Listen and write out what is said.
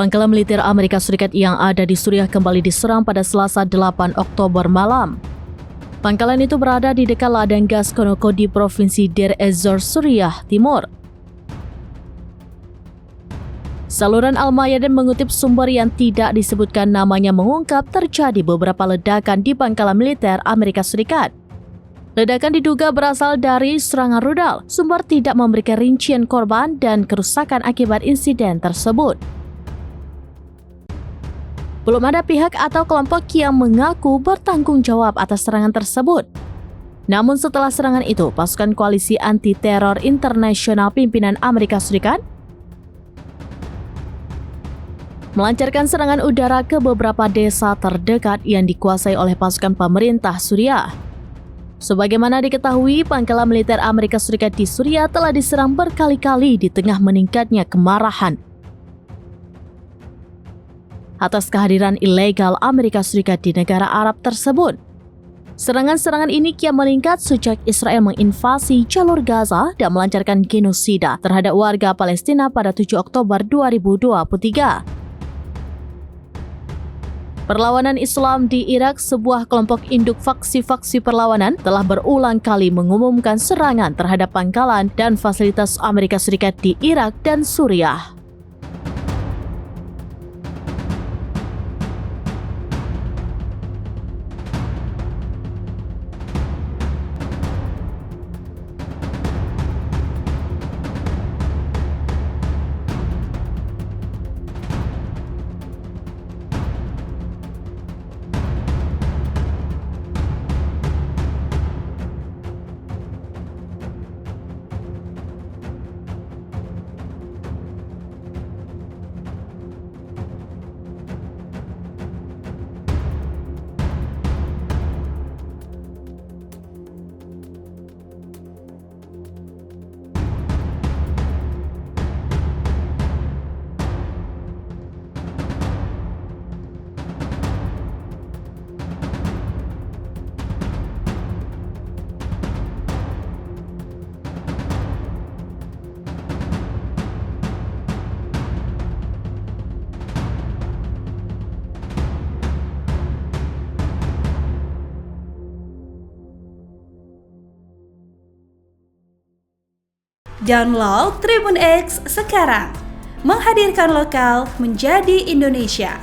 Pangkalan militer Amerika Serikat yang ada di Suriah kembali diserang pada Selasa 8 Oktober malam. Pangkalan itu berada di dekat ladang gas Konoko di Provinsi Deir ez-Zor, Suriah Timur. Saluran Al-Mayadin mengutip sumber yang tidak disebutkan namanya mengungkap terjadi beberapa ledakan di pangkalan militer Amerika Serikat. Ledakan diduga berasal dari serangan rudal. Sumber tidak memberikan rincian korban dan kerusakan akibat insiden tersebut. Belum ada pihak atau kelompok yang mengaku bertanggung jawab atas serangan tersebut. Namun setelah serangan itu, pasukan koalisi anti-teror internasional pimpinan Amerika Serikat melancarkan serangan udara ke beberapa desa terdekat yang dikuasai oleh pasukan pemerintah Suriah. Sebagaimana diketahui, pangkalan militer Amerika Serikat di Suriah telah diserang berkali-kali di tengah meningkatnya kemarahan atas kehadiran ilegal Amerika Serikat di negara Arab tersebut. Serangan-serangan ini kian meningkat sejak Israel menginvasi jalur Gaza dan melancarkan genosida terhadap warga Palestina pada 7 Oktober 2023. Perlawanan Islam di Irak, sebuah kelompok induk faksi-faksi perlawanan, telah berulang kali mengumumkan serangan terhadap pangkalan dan fasilitas Amerika Serikat di Irak dan Suriah. Download Tribun X sekarang, menghadirkan lokal menjadi Indonesia.